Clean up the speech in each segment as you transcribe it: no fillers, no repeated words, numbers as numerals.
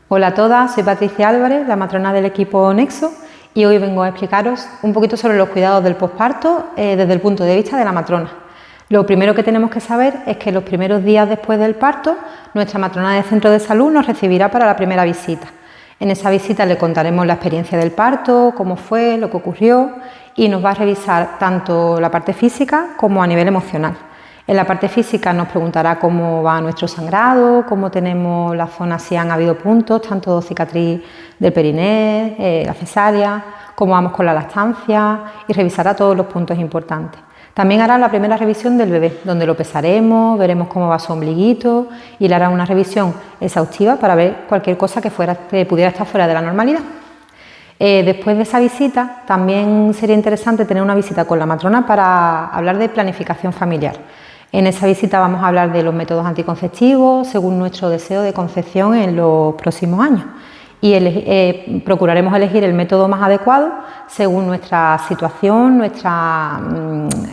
Hola a todas, soy Patricia Álvarez, la matrona del equipo Nexo, y hoy vengo a explicaros un poquito sobre los cuidados del posparto desde el punto de vista de la matrona. Lo primero que tenemos que saber es que los primeros días después del parto, nuestra matrona del centro de salud nos recibirá para la primera visita. En esa visita le contaremos la experiencia del parto, cómo fue, lo que ocurrió, y nos va a revisar tanto la parte física como a nivel emocional. En la parte física nos preguntará cómo va nuestro sangrado, cómo tenemos la zona, si han habido puntos, tanto cicatriz del periné, la cesárea, cómo vamos con la lactancia, y revisará todos los puntos importantes. También hará la primera revisión del bebé, donde lo pesaremos, veremos cómo va su ombliguito y le hará una revisión exhaustiva para ver cualquier cosa que pudiera estar fuera de la normalidad. Después de esa visita, también sería interesante tener una visita con la matrona para hablar de planificación familiar. En esa visita vamos a hablar de los métodos anticonceptivos según nuestro deseo de concepción en los próximos años y procuraremos elegir el método más adecuado según nuestra situación, nuestras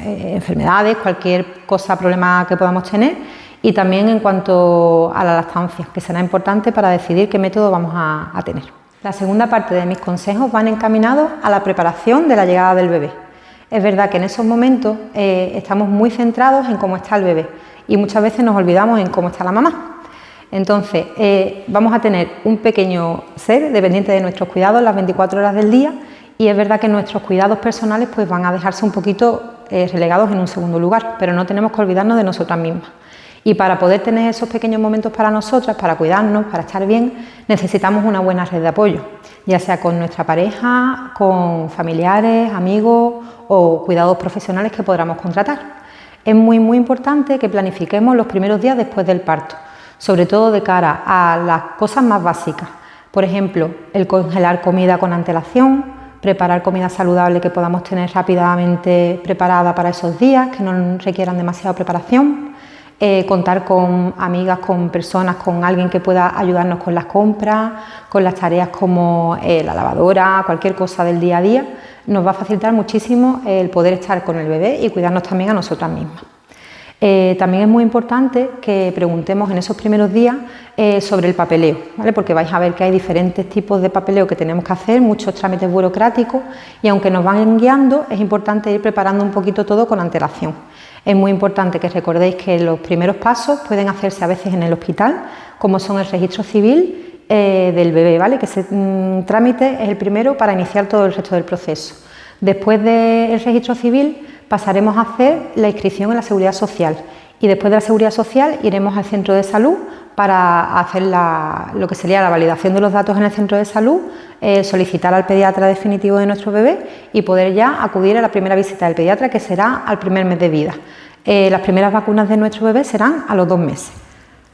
enfermedades, cualquier cosa, problema que podamos tener, y también en cuanto a la lactancia, que será importante para decidir qué método vamos a tener. La segunda parte de mis consejos van encaminados a la preparación de la llegada del bebé. Es verdad que en esos momentos estamos muy centrados en cómo está el bebé y muchas veces nos olvidamos en cómo está la mamá. Entonces, vamos a tener un pequeño ser dependiente de nuestros cuidados las 24 horas del día, y es verdad que nuestros cuidados personales pues van a dejarse un poquito relegados en un segundo lugar, pero no tenemos que olvidarnos de nosotras mismas. Y para poder tener esos pequeños momentos para nosotras, para cuidarnos, para estar bien, necesitamos una buena red de apoyo, ya sea con nuestra pareja, con familiares, amigos o cuidados profesionales que podamos contratar. Es muy importante que planifiquemos los primeros días después del parto, sobre todo de cara a las cosas más básicas. Por ejemplo, el congelar comida con antelación, preparar comida saludable que podamos tener rápidamente preparada para esos días, que no requieran demasiada preparación. Contar con amigas, con personas, con alguien que pueda ayudarnos con las compras, con las tareas como la lavadora, cualquier cosa del día a día, nos va a facilitar muchísimo el poder estar con el bebé y cuidarnos también a nosotras mismas. También es muy importante que preguntemos en esos primeros días sobre el papeleo, ¿vale? Porque vais a ver que hay diferentes tipos de papeleo que tenemos que hacer, muchos trámites burocráticos, y aunque nos van guiando, es importante ir preparando un poquito todo con antelación. Es muy importante que recordéis que los primeros pasos pueden hacerse a veces en el hospital, como son el registro civil del bebé, ¿vale? Que ese trámite es el primero para iniciar todo el resto del proceso. Después del registro civil pasaremos a hacer la inscripción en la Seguridad Social, y después de la Seguridad Social iremos al centro de salud para hacer lo que sería la validación de los datos en el centro de salud, solicitar al pediatra definitivo de nuestro bebé y poder ya acudir a la primera visita del pediatra, que será al primer mes de vida. Las primeras vacunas de nuestro bebé serán a los 2 meses.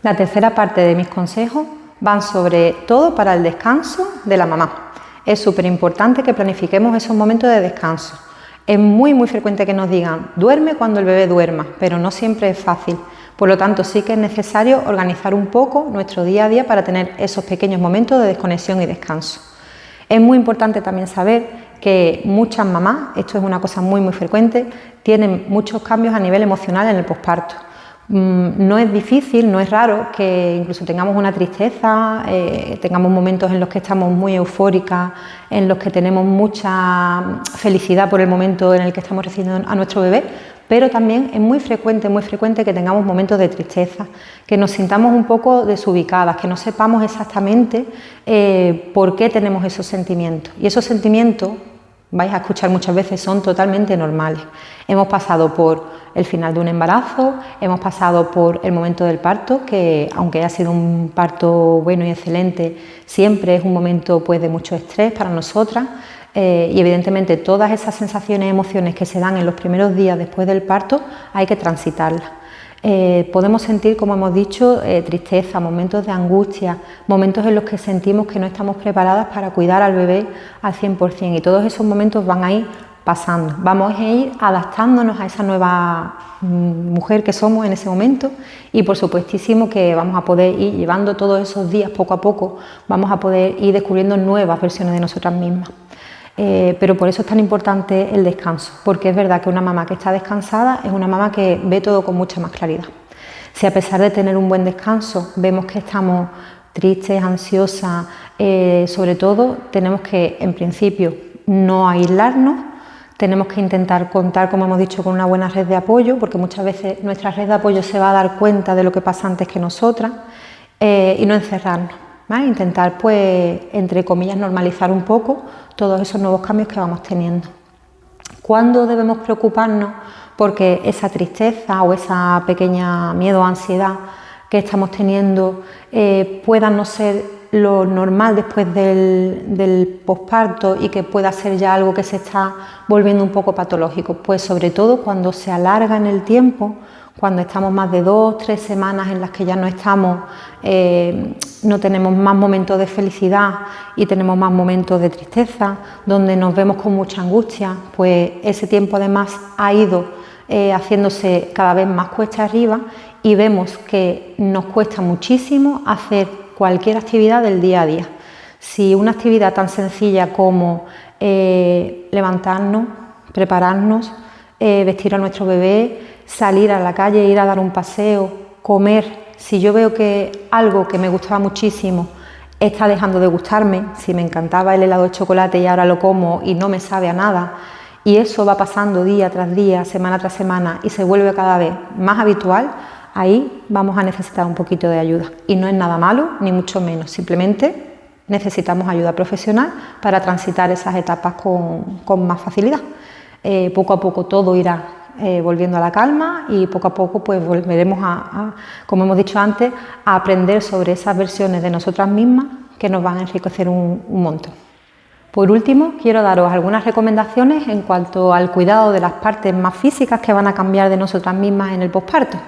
La tercera parte de mis consejos van sobre todo para el descanso de la mamá. Es súper importante que planifiquemos esos momentos de descanso. Es muy frecuente que nos digan, duerme cuando el bebé duerma, pero no siempre es fácil. Por lo tanto, sí que es necesario organizar un poco nuestro día a día para tener esos pequeños momentos de desconexión y descanso. Es muy importante también saber que muchas mamás, esto es una cosa muy frecuente, tienen muchos cambios a nivel emocional en el posparto. No es difícil, no es raro que incluso tengamos una tristeza, tengamos momentos en los que estamos muy eufóricas, en los que tenemos mucha felicidad por el momento en el que estamos recibiendo a nuestro bebé, pero también es muy frecuente que tengamos momentos de tristeza, que nos sintamos un poco desubicadas, que no sepamos exactamente por qué tenemos esos sentimientos. Y esos sentimientos, vais a escuchar muchas veces, son totalmente normales. Hemos pasado por el final de un embarazo, hemos pasado por el momento del parto, que aunque haya sido un parto bueno y excelente, siempre es un momento pues, de mucho estrés para nosotras, y evidentemente todas esas sensaciones y emociones que se dan en los primeros días después del parto hay que transitarlas. Podemos sentir, como hemos dicho, tristeza, momentos de angustia, momentos en los que sentimos que no estamos preparadas para cuidar al bebé al 100%, y todos esos momentos van a ir pasando. Vamos a ir adaptándonos a esa nueva mujer que somos en ese momento, y por supuestísimo que vamos a poder ir llevando todos esos días poco a poco, vamos a poder ir descubriendo nuevas versiones de nosotras mismas. Pero por eso es tan importante el descanso, porque es verdad que una mamá que está descansada es una mamá que ve todo con mucha más claridad. Si a pesar de tener un buen descanso vemos que estamos tristes, ansiosas, sobre todo tenemos que, en principio, no aislarnos. Tenemos que intentar contar, como hemos dicho, con una buena red de apoyo, porque muchas veces nuestra red de apoyo se va a dar cuenta de lo que pasa antes que nosotras, y no encerrarnos, ¿vale? Intentar, pues, entre comillas, normalizar un poco todos esos nuevos cambios que vamos teniendo. ¿Cuándo debemos preocuparnos porque esa tristeza o esa pequeña miedo o ansiedad que estamos teniendo pueda no ser lo normal después del posparto y que pueda ser ya algo que se está volviendo un poco patológico? Pues sobre todo cuando se alarga en el tiempo, cuando estamos más de 2 o 3 semanas en las que ya no estamos, no tenemos más momentos de felicidad y tenemos más momentos de tristeza, donde nos vemos con mucha angustia, pues ese tiempo además ha ido haciéndose cada vez más cuesta arriba y vemos que nos cuesta muchísimo hacer cualquier actividad del día a día. Si una actividad tan sencilla como levantarnos, prepararnos, vestir a nuestro bebé, salir a la calle, ir a dar un paseo, comer, si yo veo que algo que me gustaba muchísimo está dejando de gustarme, si me encantaba el helado de chocolate y ahora lo como y no me sabe a nada, y eso va pasando día tras día, semana tras semana y se vuelve cada vez más habitual, ahí vamos a necesitar un poquito de ayuda. Y no es nada malo, ni mucho menos, simplemente necesitamos ayuda profesional para transitar esas etapas con más facilidad. Poco a poco todo irá volviendo a la calma y poco a poco pues volveremos como hemos dicho antes, a aprender sobre esas versiones de nosotras mismas que nos van a enriquecer un montón. Por último, quiero daros algunas recomendaciones en cuanto al cuidado de las partes más físicas que van a cambiar de nosotras mismas en el posparto.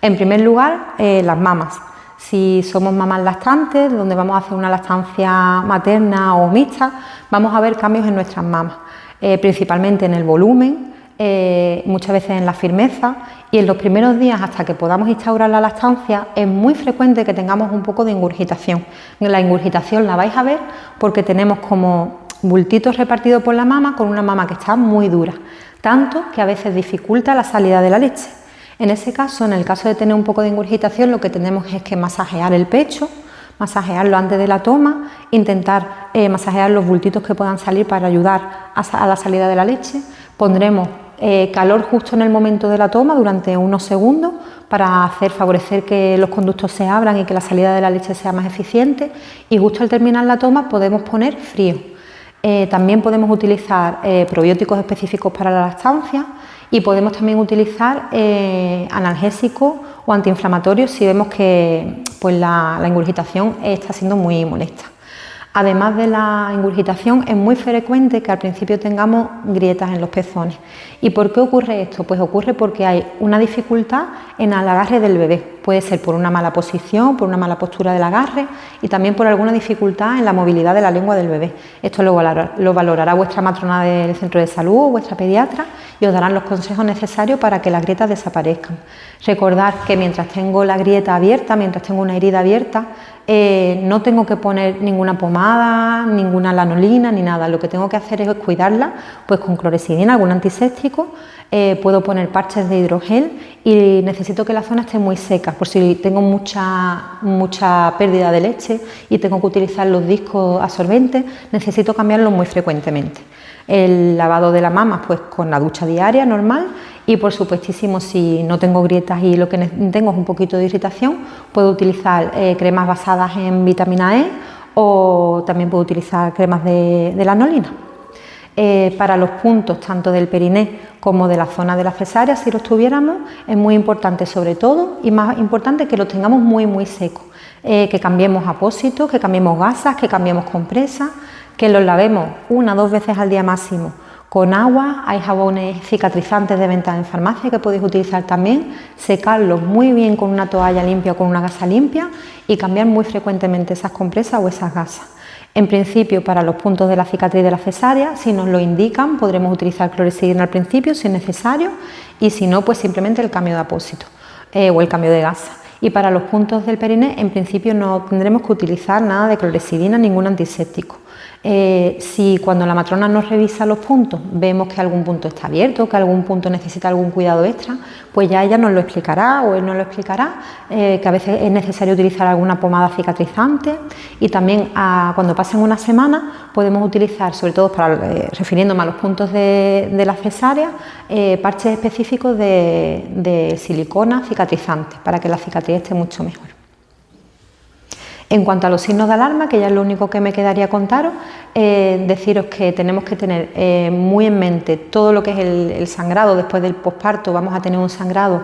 En primer lugar, las mamas. Si somos mamás lactantes, donde vamos a hacer una lactancia materna o mixta, vamos a ver cambios en nuestras mamas, principalmente en el volumen, muchas veces en la firmeza, y en los primeros días hasta que podamos instaurar la lactancia es muy frecuente que tengamos un poco de ingurgitación. La ingurgitación la vais a ver porque tenemos como bultitos repartidos por la mama con una mama que está muy dura, tanto que a veces dificulta la salida de la leche. En ese caso, en el caso de tener un poco de ingurgitación, lo que tenemos es que masajear el pecho, masajearlo antes de la toma, intentar masajear los bultitos que puedan salir para ayudar a la salida de la leche. Pondremos calor justo en el momento de la toma durante unos segundos para favorecer que los conductos se abran y que la salida de la leche sea más eficiente, y justo al terminar la toma podemos poner frío. También podemos utilizar probióticos específicos para la lactancia y podemos también utilizar analgésicos o antiinflamatorios si vemos que pues, la ingurgitación está siendo muy molesta. Además de la ingurgitación, es muy frecuente que al principio tengamos grietas en los pezones. ¿Y por qué ocurre esto? Pues ocurre porque hay una dificultad en el agarre del bebé. Puede ser por una mala posición, por una mala postura del agarre y también por alguna dificultad en la movilidad de la lengua del bebé. Esto lo valorará vuestra matrona del centro de salud o vuestra pediatra y os darán los consejos necesarios para que las grietas desaparezcan. Recordad que mientras tengo la grieta abierta, mientras tengo una herida abierta, no tengo que poner ninguna pomada, ninguna lanolina ni nada. Lo que tengo que hacer es cuidarla pues con clorexidina, algún antiséptico, puedo poner parches de hidrogel y necesito que la zona esté muy seca, por si tengo mucha pérdida de leche y tengo que utilizar los discos absorbentes, necesito cambiarlos muy frecuentemente. El lavado de la mama pues con la ducha diaria normal, y por supuestísimo si no tengo grietas y lo que tengo es un poquito de irritación, puedo utilizar cremas basadas en vitamina E o también puedo utilizar cremas de lanolina. Para los puntos tanto del periné como de la zona de la cesárea, si los tuviéramos, es muy importante sobre todo y más importante que los tengamos muy secos, que cambiemos apósitos, que cambiemos gasas, que cambiemos compresas, que los lavemos 1 o 2 veces al día máximo con agua. Hay jabones cicatrizantes de venta en farmacia que podéis utilizar también, secarlos muy bien con una toalla limpia o con una gasa limpia y cambiar muy frecuentemente esas compresas o esas gasas. En principio, para los puntos de la cicatriz de la cesárea, si nos lo indican, podremos utilizar clorexidina al principio si es necesario, y si no, pues simplemente el cambio de apósito o el cambio de gasa. Y para los puntos del periné, en principio no tendremos que utilizar nada de clorexidina, ningún antiséptico. Si cuando la matrona nos revisa los puntos vemos que algún punto está abierto, que algún punto necesita algún cuidado extra, pues ya ella nos lo explicará o él nos lo explicará, que a veces es necesario utilizar alguna pomada cicatrizante, y también cuando pasen una semana podemos utilizar, sobre todo refiriéndome a los puntos de la cesárea, parches específicos de silicona cicatrizante para que la cicatriz esté mucho mejor. En cuanto a los signos de alarma, que ya es lo único que me quedaría contaros, deciros que tenemos que tener muy en mente todo lo que es el sangrado después del posparto. Vamos a tener un sangrado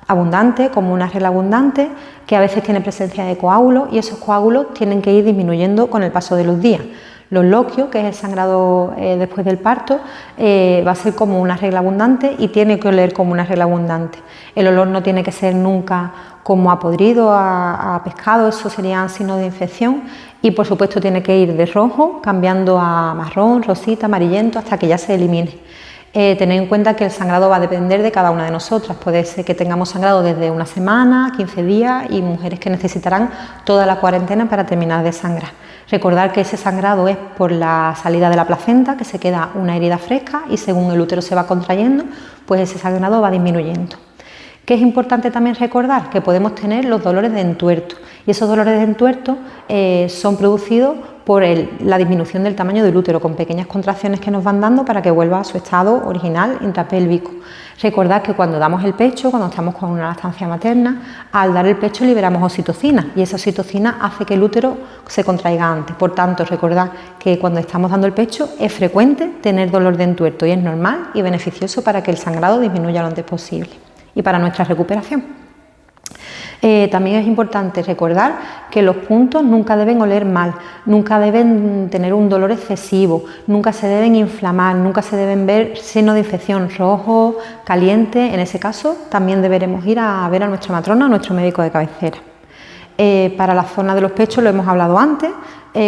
abundante, como una regla abundante, que a veces tiene presencia de coágulos, y esos coágulos tienen que ir disminuyendo con el paso de los días. Los loquios, que es el sangrado después del parto, va a ser como una regla abundante y tiene que oler como una regla abundante. El olor no tiene que ser nunca como a podrido, a pescado, eso serían signos de infección, y por supuesto tiene que ir de rojo cambiando a marrón, rosita, amarillento hasta que ya se elimine. Tened en cuenta que el sangrado va a depender de cada una de nosotras. Puede ser que tengamos sangrado desde una semana, 15 días, y mujeres que necesitarán toda la cuarentena para terminar de sangrar. Recordar que ese sangrado es por la salida de la placenta, que se queda una herida fresca, y según el útero se va contrayendo, pues ese sangrado va disminuyendo. Que es importante también recordar que podemos tener los dolores de entuerto, y esos dolores de entuerto son producidos por la disminución del tamaño del útero, con pequeñas contracciones que nos van dando para que vuelva a su estado original intrapélvico. Recordad que cuando damos el pecho, cuando estamos con una lactancia materna, al dar el pecho liberamos oxitocina, y esa oxitocina hace que el útero se contraiga antes. Por tanto, recordad que cuando estamos dando el pecho es frecuente tener dolor de entuerto, y es normal y beneficioso para que el sangrado disminuya lo antes posible y para nuestra recuperación. También es importante recordar que los puntos nunca deben oler mal, nunca deben tener un dolor excesivo, nunca se deben inflamar, nunca se deben ver signos de infección rojo, caliente. En ese caso también deberemos ir a ver a nuestra matrona, a nuestro médico de cabecera. Para la zona de los pechos lo hemos hablado antes.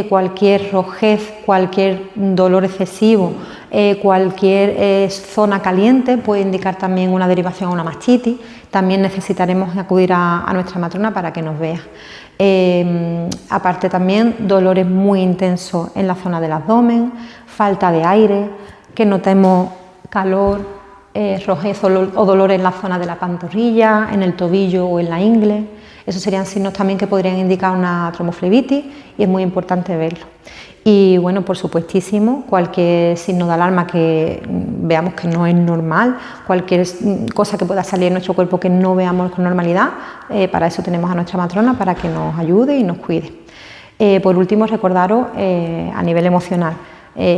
Cualquier rojez, cualquier dolor excesivo, cualquier zona caliente puede indicar también una derivación a una mastitis. También necesitaremos acudir a nuestra matrona para que nos vea. Aparte también dolores muy intensos en la zona del abdomen, falta de aire, que notemos calor, rojez o dolor en la zona de la pantorrilla, en el tobillo o en la ingle. Esos serían signos también que podrían indicar una tromboflebitis, y es muy importante verlo. Y bueno, por supuestísimo, cualquier signo de alarma que veamos que no es normal, cualquier cosa que pueda salir en nuestro cuerpo que no veamos con normalidad, para eso tenemos a nuestra matrona para que nos ayude y nos cuide. Por último, recordaros a nivel emocional,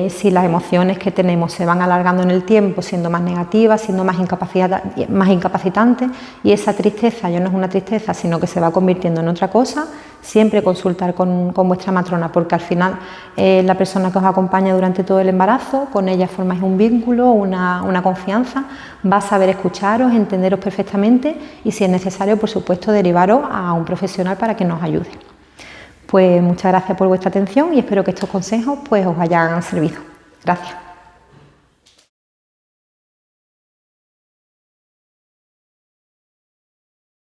si las emociones que tenemos se van alargando en el tiempo, siendo más negativas, siendo más incapacitantes, y esa tristeza ya no es una tristeza, sino que se va convirtiendo en otra cosa, siempre consultar con vuestra matrona, porque al final la persona que os acompaña durante todo el embarazo, con ella formáis un vínculo, una confianza, va a saber escucharos, entenderos perfectamente, y si es necesario, por supuesto, derivaros a un profesional para que nos ayude. Pues muchas gracias por vuestra atención y espero que estos consejos pues os hayan servido. Gracias.